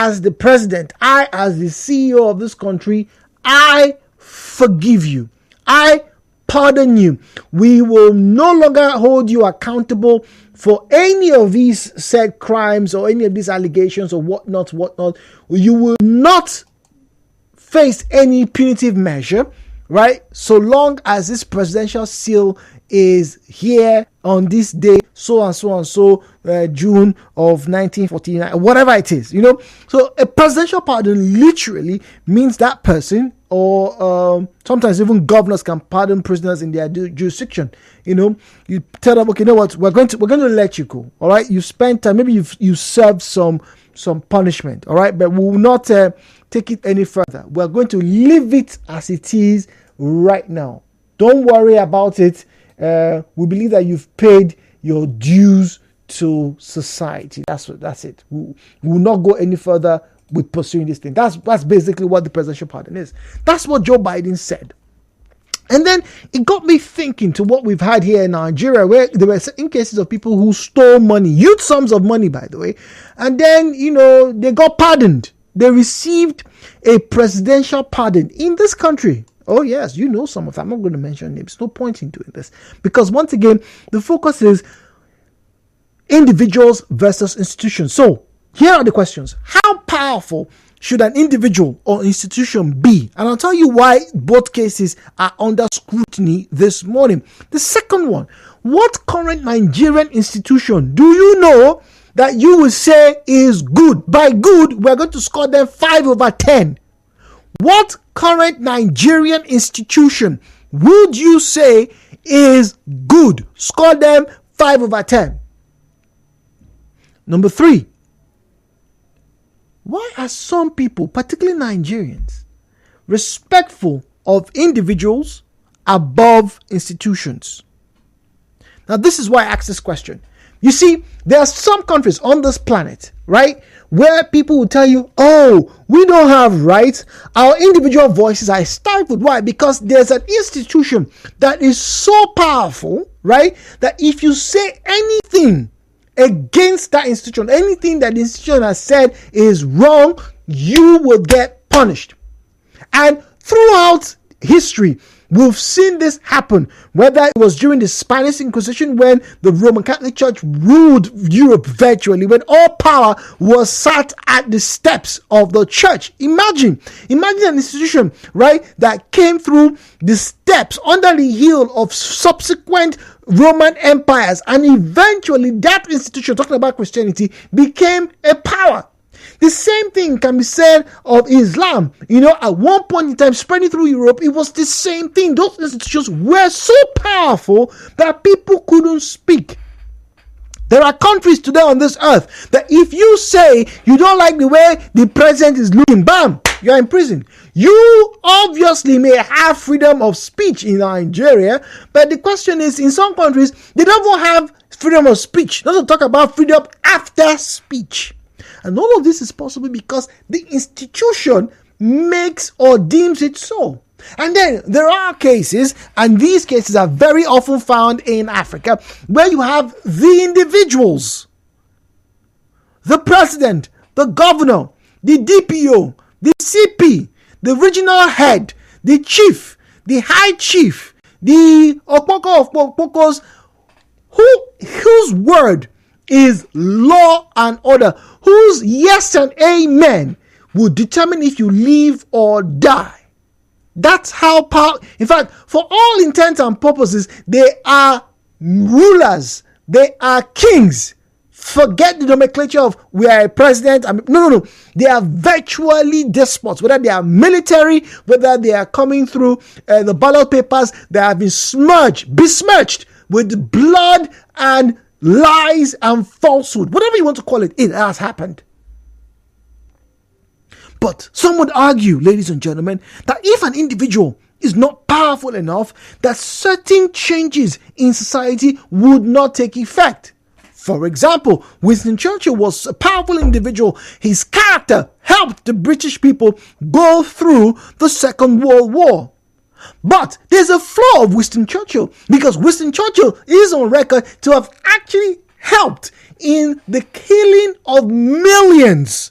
as the president, I as the CEO of this country, I forgive you. I pardon you. We will no longer hold you accountable for any of these said crimes or any of these allegations or whatnot. You will not face any punitive measure, right? So long as this presidential seal is here on this day, so and so and so, June of 1949, whatever it is, So a presidential pardon literally means that person, or sometimes even governors can pardon prisoners in their jurisdiction. You tell them, okay, you know what, we're going to let you go. All right, you spent time, maybe you served some punishment. All right, but we will not take it any further. We're going to leave it as it is right now. Don't worry about it. We believe that you've paid your dues to society. That's it. We will not go any further with pursuing this thing. That's basically what the presidential pardon is. That's what Joe Biden said. And then it got me thinking to what we've had here in Nigeria, where there were certain cases of people who stole money, huge sums of money, by the way, and then, they got pardoned. They received a presidential pardon in this country. Oh, yes, some of them. I'm not going to mention names. No point in doing this. Because once again, the focus is individuals versus institutions. So, here are the questions. How powerful should an individual or institution be? And I'll tell you why both cases are under scrutiny this morning. The second one, what current Nigerian institution do you know that you will say is good? By good, we're going to score them 5/10. What current Nigerian institution would you say is good? Score them 5/10. Number 3. Why are some people, particularly Nigerians, respectful of individuals above institutions? Now, this is why I ask this question. You see, there are some countries on this planet, right, where people will tell you, oh, we don't have rights. Our individual voices are stifled. Why? Because there's an institution that is so powerful, right, that if you say anything against that institution, anything that the institution has said is wrong, you will get punished. And throughout history, we've seen this happen, whether it was during the Spanish Inquisition when the Roman Catholic Church ruled Europe virtually, when all power was sat at the steps of the church. Imagine an institution, right, that came through the steps under the heel of subsequent Roman empires, and eventually that institution, talking about Christianity, became a power. The same thing can be said of Islam. At one point in time, spreading through Europe, it was the same thing. Those institutions were so powerful that people couldn't speak. There are countries today on this earth that if you say you don't like the way the president is looking, bam, you're in prison. You obviously may have freedom of speech in Nigeria, but the question is, in some countries, they don't have freedom of speech. Not to talk about freedom after speech. And all of this is possible because the institution makes or deems it so. And then there are cases, and these cases are very often found in Africa, where you have the individuals, the president, the governor, the DPO, the CP, the regional head, the chief, the high chief, the Okpoko of Okpokos, whose word is law and order, whose yes and amen will determine if you live or die. That's how power. In fact, for all intents and purposes, they are rulers. They are kings. Forget the nomenclature of we are a president. No. They are virtually despots. Whether they are military, whether they are coming through the ballot papers, they have been besmirched with blood and lies and falsehood. Whatever you want to call it, it has happened. But some would argue, ladies and gentlemen, that if an individual is not powerful enough, that certain changes in society would not take effect. For example, Winston Churchill was a powerful individual. His character helped the British people go through the Second World War. But there's a flaw of Winston Churchill, because Winston Churchill is on record to have actually helped in the killing of millions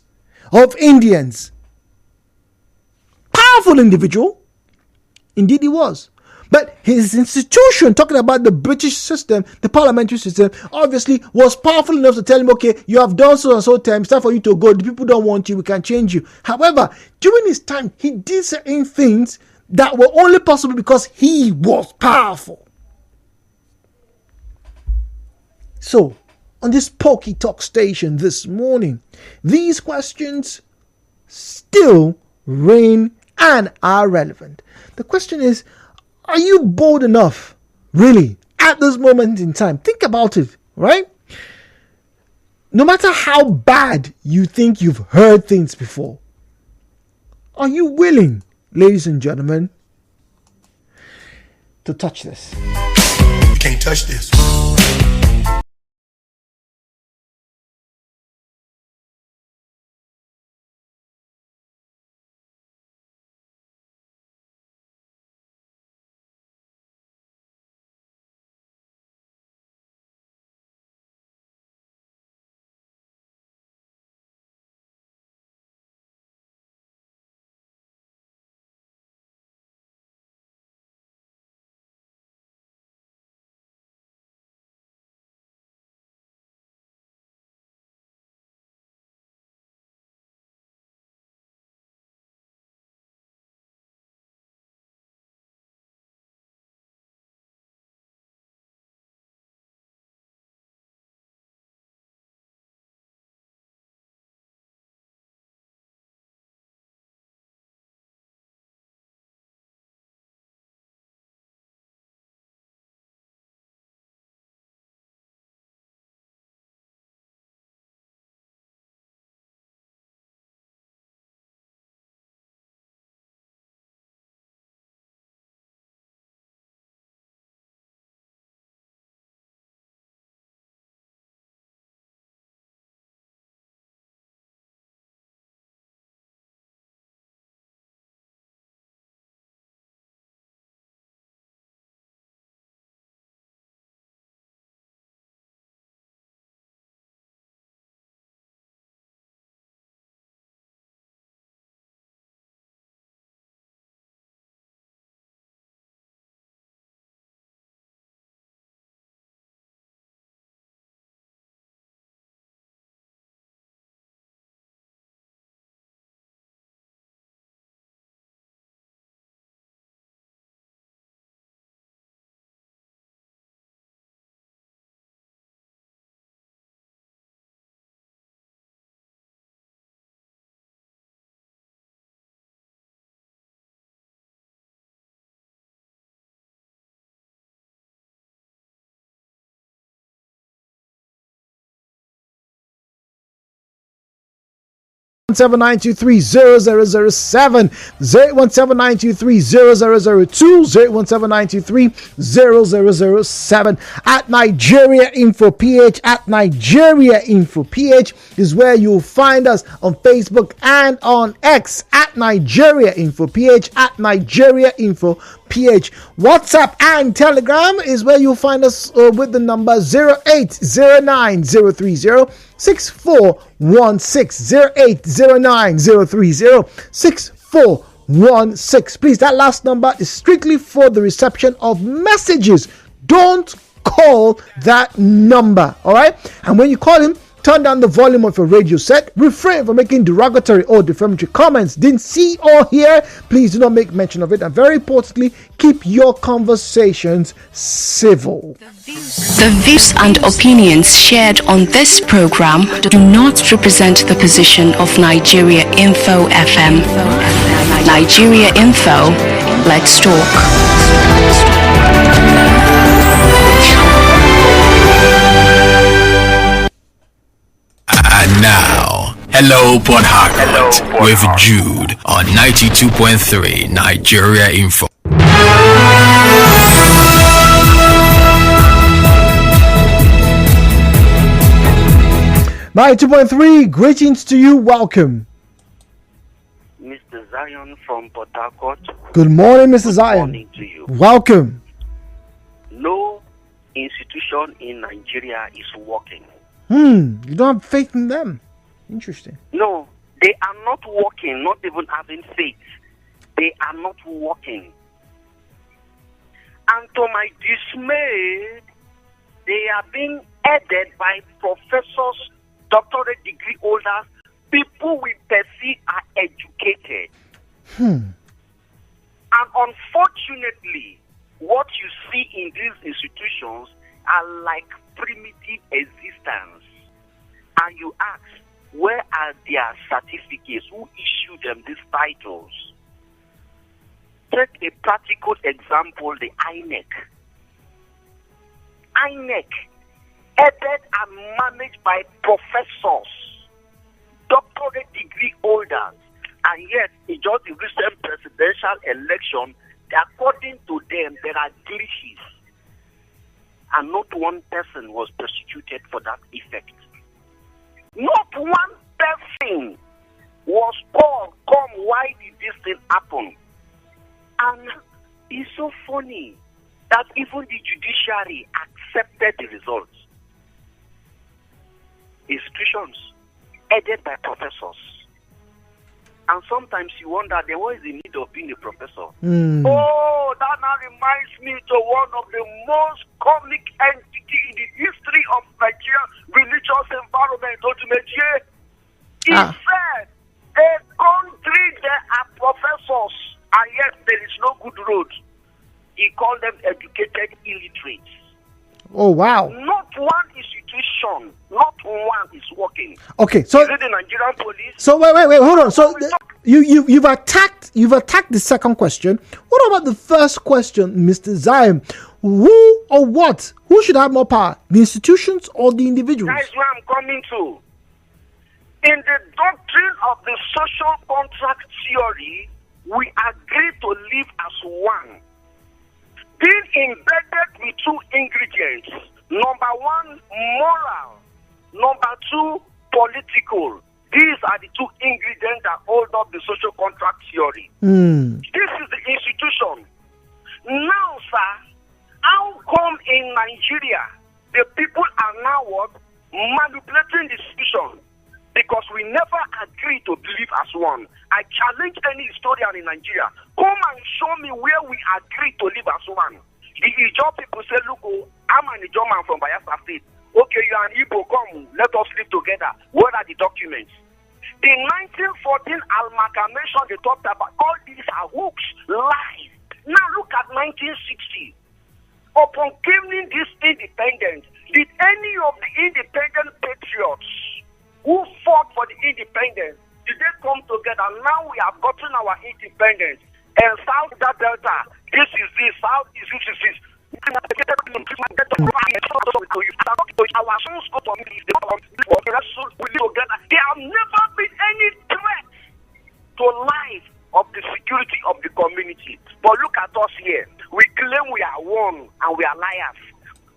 of Indians. Powerful individual. Indeed he was. But his institution, talking about the British system, the parliamentary system, obviously was powerful enough to tell him, okay, you have done so and so time, it's time for you to go. The people don't want you, we can change you. However, during his time, he did certain things that were only possible because he was powerful. So, on this Pokey Talk station this morning, these questions still reign and are relevant. The question is, are you bold enough, really, at this moment in time? Think about it, right? No matter how bad you think you've heard things before, are you willing, ladies and gentlemen, to touch this? You can't touch this. Seven nine two three 0007 017923002 01792300007 at Nigeriainfo PH. At Nigeriainfo PH is where you'll find us on Facebook and on X at Nigeriainfo PH. At Nigeriainfo PH. WhatsApp and Telegram is where you'll find us with the number 0809030 6416 0809030 6416. Please, that last number is strictly for the reception of messages. Don't call that number, all right? And when you call him, turn down the volume of your radio set. Refrain from making derogatory or defamatory comments. Didn't see or hear, please do not make mention of it. And very importantly, keep your conversations civil. The views and opinions shared on this program do not represent the position of Nigeriainfo FM. Nigeriainfo, let's talk. And now, hello Port Harcourt with Jude on 92.3 Nigeriainfo. 92.3, greetings to you, welcome. Mr. Zion from Port Harcourt. Good morning, Mr. Zion. Good morning to you. Welcome. No institution in Nigeria is working. You don't have faith in them. Interesting. No, They are not working, not even having faith. They are not working. And to my dismay, they are being headed by professors, doctorate degree holders, people we perceive are educated. And unfortunately, what you see in these institutions are like primitive existence. And you ask, where are their certificates? Who issued them these titles? Take a practical example, the INEC. INEC, headed and managed by professors, doctorate degree holders, and yet in just the recent presidential election, according to them, there are glitches, and not one person was prosecuted for that effect. Not one person was called, come, why did this thing happen? And it's so funny that even the judiciary accepted the results. Institutions headed by professors. And sometimes you wonder, then what is the need of being a professor? Oh, that now reminds me to one of the most comic entity in the history of Nigerian religious environment, ultimately. He said, a country, there are professors, and yet there is no good road. He called them educated illiterates. Oh, wow. Not one institution, not one is working. Okay, so is it the Nigerian police? So wait, hold on. So you've attacked the second question. What about the first question, Mr. Zion? Who or what? Who should have more power? The institutions or the individuals? That is where I'm coming to. In the doctrine of the social contract theory, we agree to live as one. Being embedded with two ingredients. Number one, moral. Number two, political. These are the two ingredients that hold up the social contract theory. This is the institution. Now, sir, how come in Nigeria the people are now what? Manipulating the institution? Because we never agree to believe as one. I challenge any historian in Nigeria. Come and show me where we agree to live as one. The Ijaw people say, look, I'm an Ijaw man from Bayelsa State. Okay, you are an Igbo, come, let us live together. What are the documents? The 1914 amalgamation they talked about, all these are hooks, lies. Now look at 1960. Upon gaining this independence, did any of the independent patriots who fought for the independence, did they come together? Now we have gotten our independence. And South Delta, this is this, South is this. Our sons go to me, there have never been any threat to life of the security of the community. But look at us here. We claim we are one and we are liars.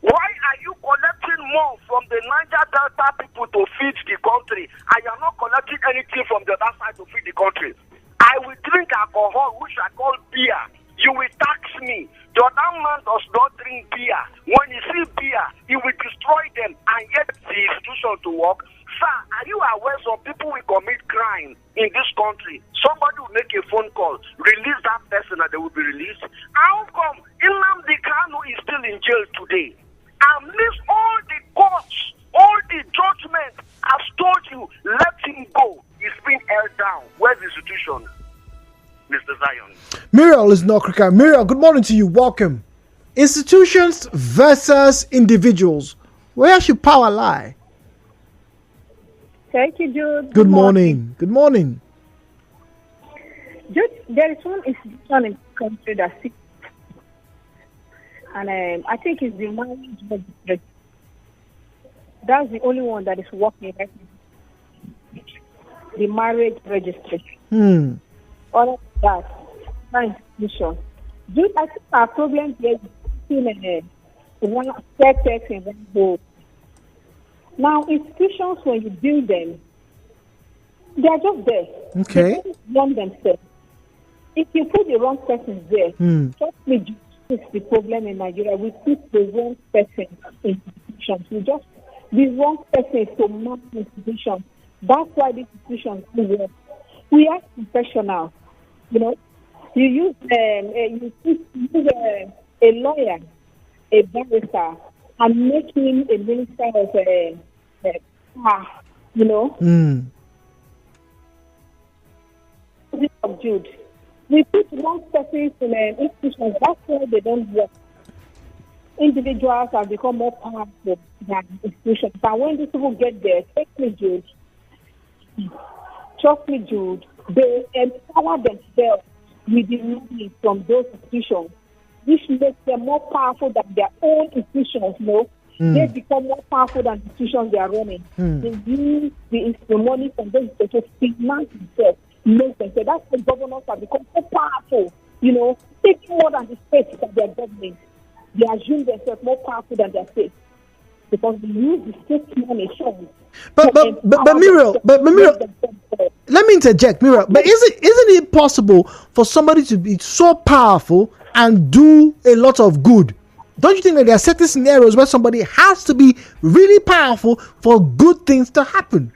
Why are you collecting more from the Niger Delta people to feed the country, and you are not collecting anything from the other side to feed the country? I will drink alcohol, which I call beer. You will tax me. The other man does not drink beer. When you see beer, he will destroy them and yet the institution to work. Sir, are you aware some people will commit crime in this country? Somebody will make a phone call, release that person, and they will be released. How come Nnamdi Kanu is still in jail today? Amidst all the courts, all the judgment has told you, let him go. He's been held down. Where's the institution, Mr. Zion? Muriel is not Krika. Muriel, good morning to you. Welcome. Institutions versus individuals. Where should power lie? Thank you, Jude. Good morning. Good morning. Jude, there is one institution in the country that sits, and I think it's the marriage registry. That's the only one that is working right now. The marriage registry. All of that institution. Jude, I think our problem here is one sex in one boat. Now, institutions, when you build them, they are just there. Okay. They don't run themselves. If you put the wrong person there, trust me, this is the problem in Nigeria. We put the wrong person in institutions. We just, the wrong person to manage institutions. That's why these institutions do work. We are professionals. You know, you use a lawyer, a barrister, and make him a minister you know, subdued. We put one person in institutions. That's why they don't work. Individuals have become more powerful than institutions. And when these people get there, trust me, Jude, they empower themselves with the money from those institutions, which makes them more powerful than their own institutions, you know. They become more powerful than the institutions they are running. They use the money from those institutions to finance themselves, make them. So that's why governors have become so powerful, you know, taking more than the states that they are governing. They assume themselves more powerful than their state because they use the state money. But Muriel, let me interject, Muriel. But isn't it possible for somebody to be so powerful and do a lot of good? Don't you think that there are certain scenarios where somebody has to be really powerful for good things to happen?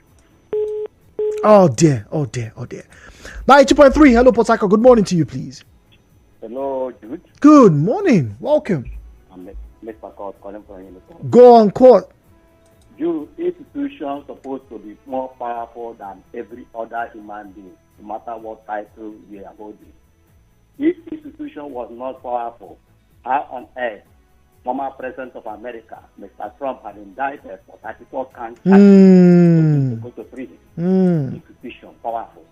Oh dear. 92.3, hello Port Harcourt. Good morning to you, please. Hello, Jude. Good morning. Welcome. I'm Mr. Court calling from you. Go on, court. Jude, institutions supposed to be more powerful than every other human being, no matter what title we are holding. If institution was not powerful, how on earth former President of America, Mr. Trump, had indicted for 34 counts to go to prison? Institution powerful.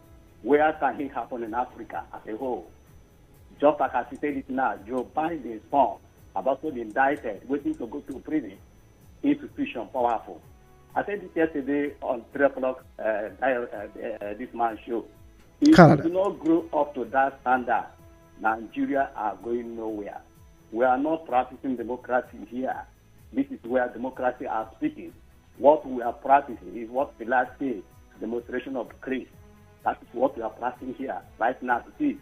Where can it happen in Africa as a whole? Just like I said it now, Joe Biden's son have also been indicted, waiting to go to prison. Institution powerful. I said it yesterday on 3 o'clock, this man's show. If we do not grow up to that standard, Nigeria are going nowhere. We are not practicing democracy here. This is where democracy are speaking. What we are practicing is what the last say, demonstration of grace. That is what we are practicing here right now. It is.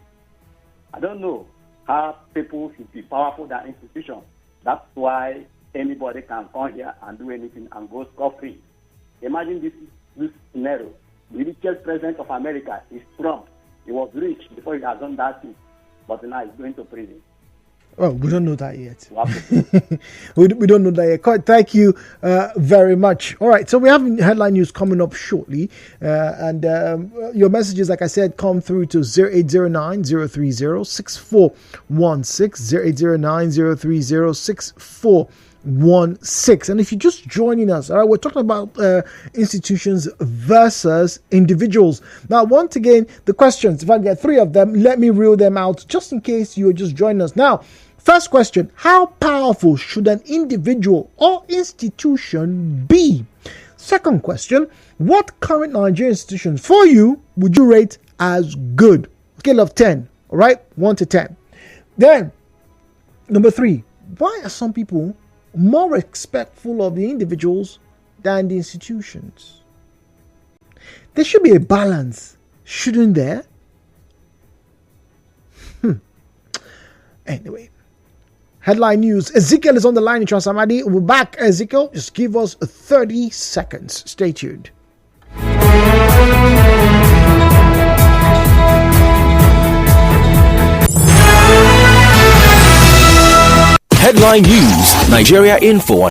I don't know how people should be powerful than institutions. That's why anybody can come here and do anything and go scot-free. Imagine this scenario. The richest president of America is Trump. He was rich before he had done that thing, but now he's going to prison. Oh, we don't know that yet. we don't know that yet. Thank you very much. All right, so we have headline news coming up shortly. And your messages, like I said, come through to 0809-030-6416, 0809-030-6416. And if you're just joining us, all right, we're talking about institutions versus individuals. Now, once again, the questions, if I get 3 of them, let me reel them out just in case you're just joining us. Now, first question, how powerful should an individual or institution be? Second question, what current Nigerian institutions for you would you rate as good? Scale of 10, all right, 1 to 10. Then, number 3, why are some people more respectful of the individuals than the institutions? There should be a balance, shouldn't there? Anyway, headline news. Ezekiel is on the line in Transamadi. We'll be back. Ezekiel, just give us 30 seconds. Stay tuned. Headline news. Nigeriainfo.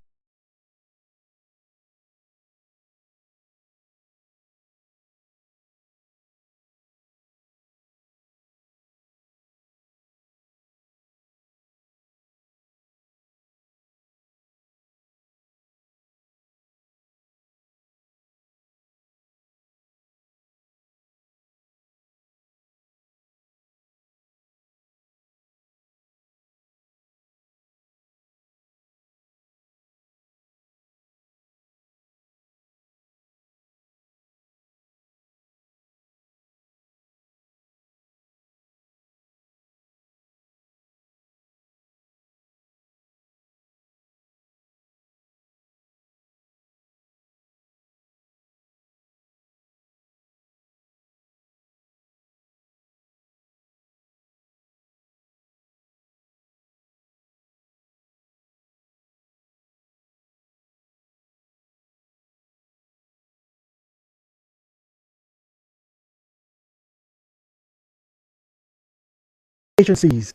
agencies.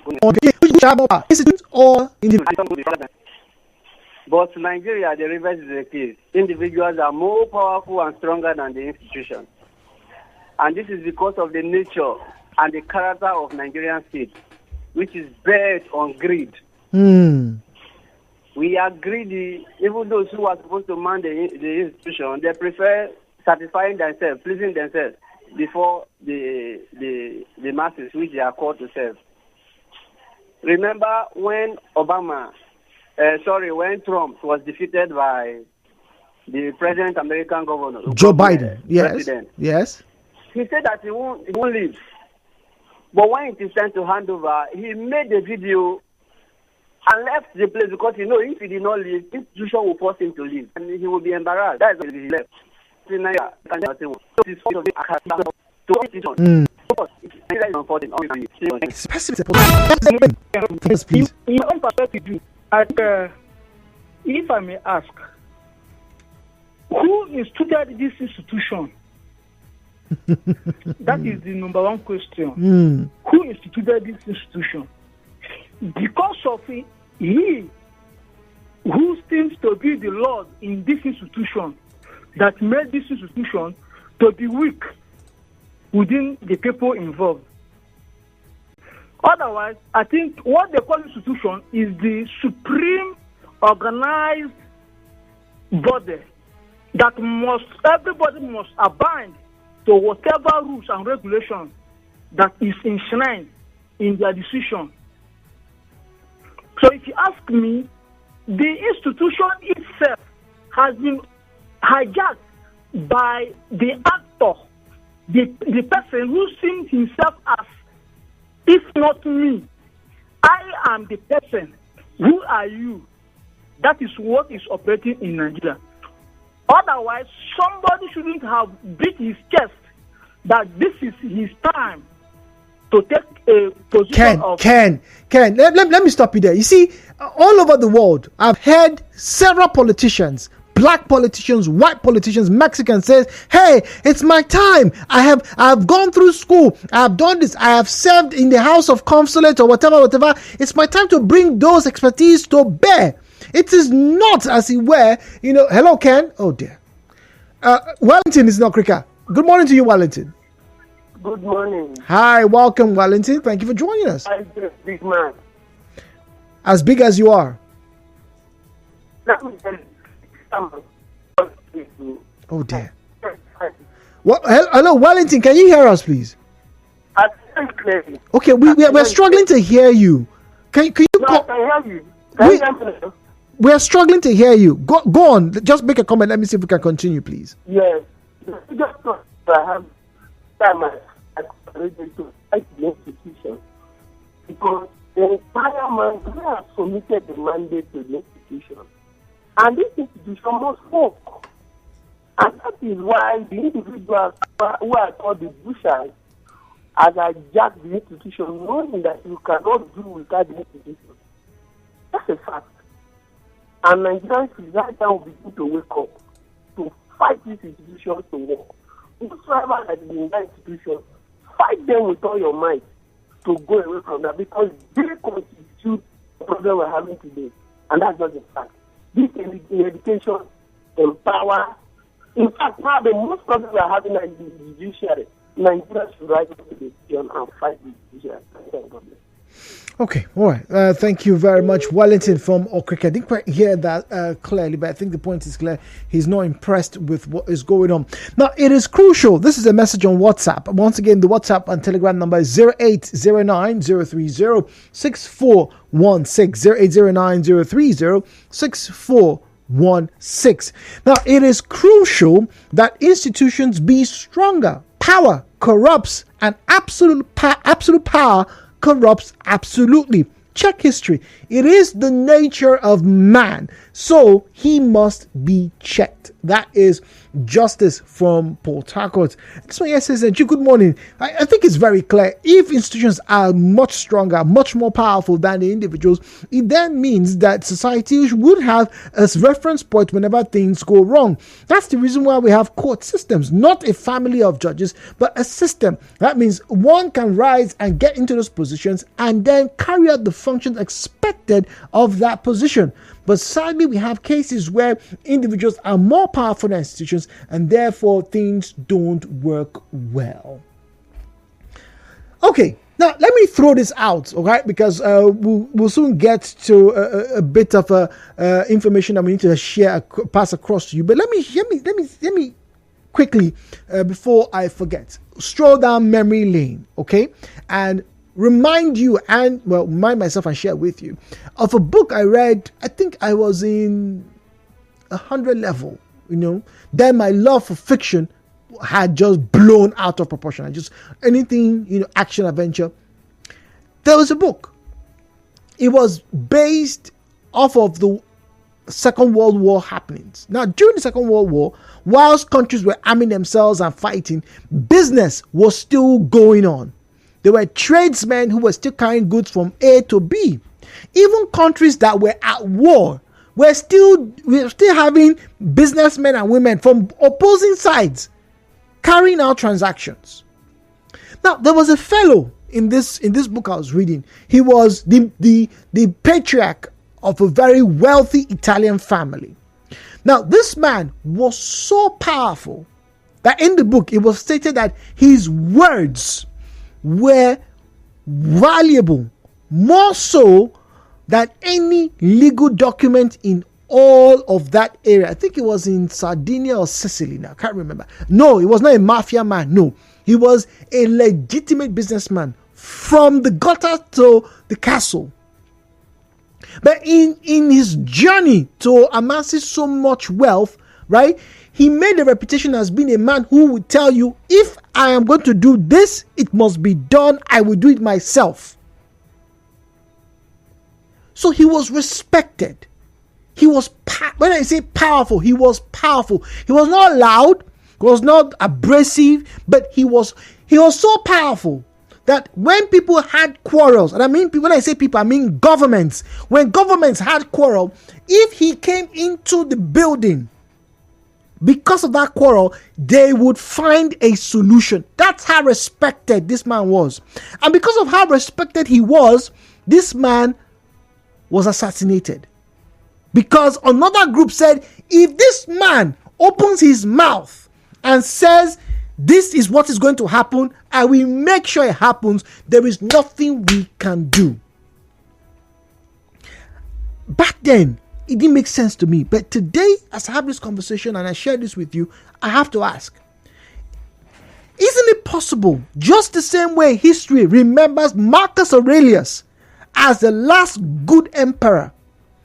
Which are more power, institutions or individuals? But Nigeria, the reverse is the case. Individuals are more powerful and stronger than the institutions. And this is because of the nature and the character of Nigerian state, which is based on greed. We are greedy. Even those who are supposed to man the institution, they prefer satisfying themselves, pleasing themselves before the masses which they are called to serve. Remember when when Trump was defeated by the present American governor, Joe Biden. Yes. President. Yes. He said that he won't leave. But when it is time to hand over, he made a video and left the place because he knows if he did not leave, the institution will force him to leave and he will be embarrassed. That is why he left. Please. In your own perspective, if I may ask, who instituted this institution? That is the number one question. Who instituted this institution? Because of he who seems to be the Lord in this institution that made this institution to be weak within the people involved. Otherwise, I think what they call institution is the supreme organized body that everybody must abide to whatever rules and regulations that is enshrined in their decision. So if you ask me, the institution itself has been hijacked by the actor, the person who sees himself as, if not me, I am the person. Who are you? That is what is operating in Nigeria. Otherwise, somebody shouldn't have beat his chest that this is his time to take a position Ken, let me stop you there. You see, all over the world, I've heard several politicians, black politicians, white politicians, Mexicans says, hey, it's my time. I've gone through school. I've done this. I have served in the House of Consulate or whatever. It's my time to bring those expertise to bear. It is not as it were, hello, Ken. Oh, dear. Wellington is not Krika. Good morning to you, Wellington. Good morning. Hi, welcome, Wellington. Thank you for joining us. I'm a big man. As big as you are. Let me tell you. Oh, dear. Hello, Wellington. Can you hear us, please? I think clearly. Okay, we're struggling to hear you. Can you I can hear you. Can you hear me? We're struggling to hear you. Go on. Just make a comment. Let me see if we can continue, please. Yes. Just I have time I created to fight the institution because the entire man has submitted the mandate to the institution. And this institution must work. And that is why the individuals who are called the bushers has hijacked the institution, knowing that you cannot do without the institution. That's a fact. And Nigerians should right now begin to wake up to fight these institutions to work. Whosoever that is in that institution, fight them with all your might to go away from that because they constitute the problem we're having today. And that's not the fact. This education, empower. In fact, now the most problem we're having is the judiciary. Nigeria should rise up to the decision and fight the judiciary. Okay, all right. Thank you very much, Wellington from Okrika. I didn't quite hear that clearly, but I think the point is clear. He's not impressed with what is going on. Now, it is crucial. This is a message on WhatsApp. Once again, the WhatsApp and Telegram number is 0809 030 6416. 0809 030 6416. Now, it is crucial that institutions be stronger. Power corrupts, and absolute power corrupts absolutely. Check history. It is the nature of man, so he must be checked. That is Justice from Port Harcourt. This one here says, good morning. I think it's very clear. If institutions are much stronger, much more powerful than the individuals, it then means that society would have a reference point whenever things go wrong. That's the reason why we have court systems, not a family of judges, but a system. That means one can rise and get into those positions and then carry out the functions expected of that position. But sadly, we have cases where individuals are more powerful than institutions, and therefore things don't work well. Okay, now let me throw this out, all right? Because we'll soon get to a bit of information that we need to share, pass across to you. But let me quickly, before I forget, stroll down memory lane, okay? And remind you remind myself and share with you of a book I read. I think I was in 100 level, then my love for fiction had just blown out of proportion. I just anything, action, adventure. There was a book. It was based off of the Second World War happenings. Now, during the Second World War, whilst countries were arming themselves and fighting, business was still going on. There were tradesmen who were still carrying goods from A to B. Even countries that were at war were still having businessmen and women from opposing sides carrying out transactions. Now, there was a fellow in this book I was reading. He was the patriarch of a very wealthy Italian family. Now, this man was so powerful that in the book it was stated that his words were valuable, more so than any legal document in all of that area. I think it was in Sardinia or Sicily now, I can't remember. No, he was not a mafia man. No, he was a legitimate businessman from the gutter to the castle. But in his journey to amassing so much wealth, right, he made a reputation as being a man who would tell you, if I am going to do this, it must be done. I will do it myself. So he was respected. He was, when I say powerful, he was powerful. He was not loud. He was not abrasive, but he was so powerful that when people had quarrels, and when I say people, I mean governments. When governments had quarrel, if he came into the building, because of that quarrel, they would find a solution. That's how respected this man was. And because of how respected he was, this man was assassinated. Because another group said, if this man opens his mouth and says, this is what is going to happen, I will make sure it happens, there is nothing we can do. Back then, it didn't make sense to me. But today, as I have this conversation and I share this with you, I have to ask, isn't it possible, just the same way history remembers Marcus Aurelius as the last good emperor,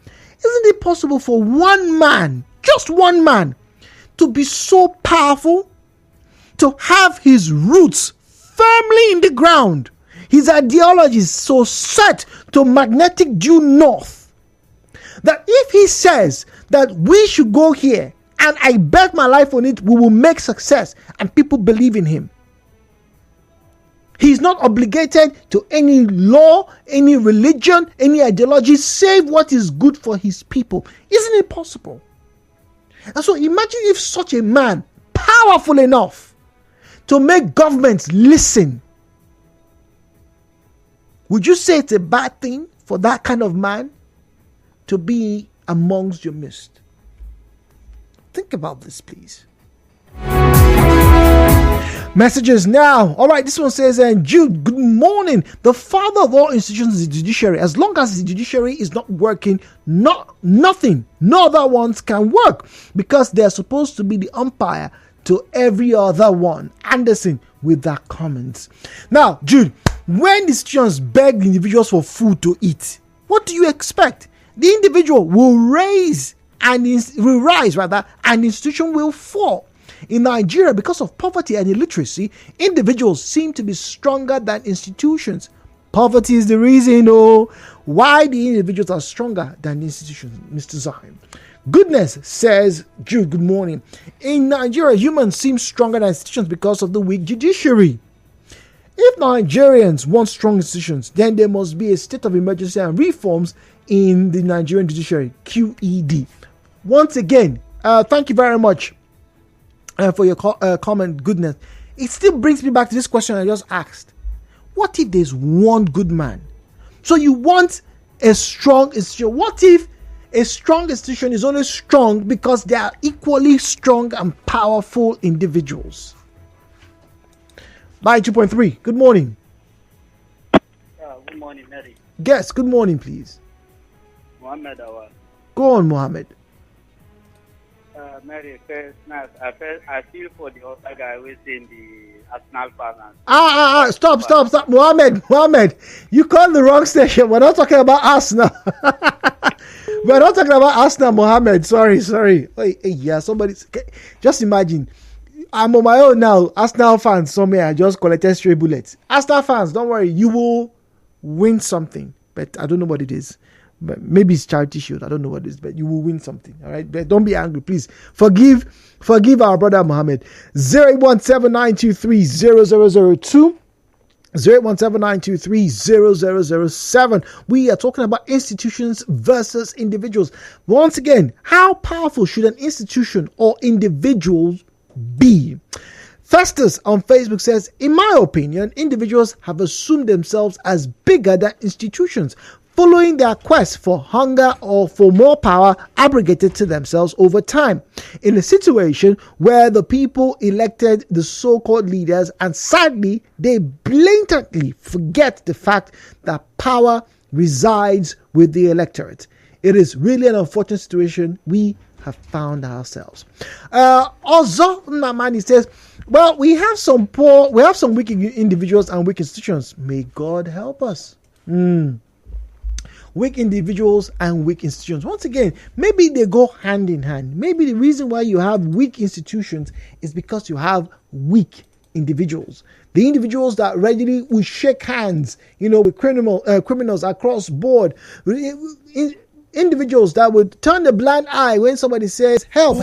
isn't it possible for one man, just one man, to be so powerful, to have his roots firmly in the ground, his ideology is so set to magnetic due north, that if he says that we should go here and I bet my life on it, we will make success, and people believe in him. He's not obligated to any law, any religion, any ideology, save what is good for his people. Isn't it possible? And so imagine if such a man, powerful enough to make governments listen, would you say it's a bad thing for that kind of man to be amongst your midst? Think about this, please. Messages now. All right, this one says, Jude, good morning. The father of all institutions is the judiciary. As long as the judiciary is not working, nothing, no other ones can work, because they're supposed to be the umpire to every other one. Anderson with that comments. Now, Jude, when the institutions beg individuals for food to eat, what do you expect? The individual will rise, and the institution will fall. In Nigeria, because of poverty and illiteracy, individuals seem to be stronger than institutions. Poverty is the reason why the individuals are stronger than the institutions, Mr. Zahim. Goodness says, Jude, good morning. In Nigeria, humans seem stronger than institutions because of the weak judiciary. If Nigerians want strong institutions, then there must be a state of emergency and reforms in the Nigerian judiciary, QED. Once again, thank you very much for your comment, Goodness. It still brings me back to this question I just asked. What if there's one good man? So you want a strong institution. What if a strong institution is only strong because they are equally strong and powerful individuals? By 2.3. Good morning. Good morning, Mary. Yes, good morning, please. Mohammed Awad. Go on, Mohammed. Mary, first, I feel for the other guy who is in the Arsenal fans. Stop. Mohammed, you called the wrong station. We're not talking about Arsenal. We're not talking about Arsenal, Mohammed. Sorry. Hey, yeah, somebody. Just imagine. I'm on my own now. Arsenal fans, somewhere I just collected stray bullets. Arsenal fans, don't worry, you will win something, but I don't know what it is. But maybe it's charity shield. I don't know what it is, but you will win something. All right, but don't be angry, please. Forgive our brother Mohammed. 08179230002. 08179230007. We are talking about institutions versus individuals. Once again, how powerful should an institution or individual be? Festus on Facebook says, in my opinion, individuals have assumed themselves as bigger than institutions, following their quest for hunger or for more power abrogated to themselves over time. In a situation where the people elected the so-called leaders and sadly, they blatantly forget the fact that power resides with the electorate. It is really an unfortunate situation we have found ourselves. Ozo Namani says, well, we have some weak individuals and weak institutions. May God help us. Weak individuals and weak institutions. Once again, maybe they go hand in hand. Maybe the reason why you have weak institutions is because you have weak individuals. The individuals that readily will shake hands, with criminals across board. Individuals that would turn a blind eye when somebody says, help.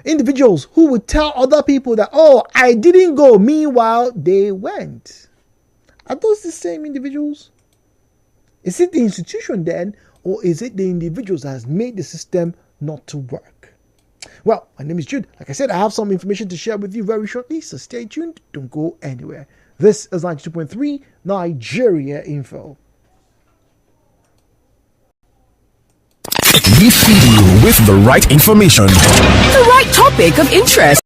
Individuals who would tell other people that, oh, I didn't go. Meanwhile, they went. Are those the same individuals? Is it the institution then, or is it the individuals that has made the system not to work? Well, my name is Jude. Like I said, I have some information to share with you very shortly, so stay tuned. Don't go anywhere. This is 92.3 Nigeria Info. We feed you with the right information. The right topic of interest.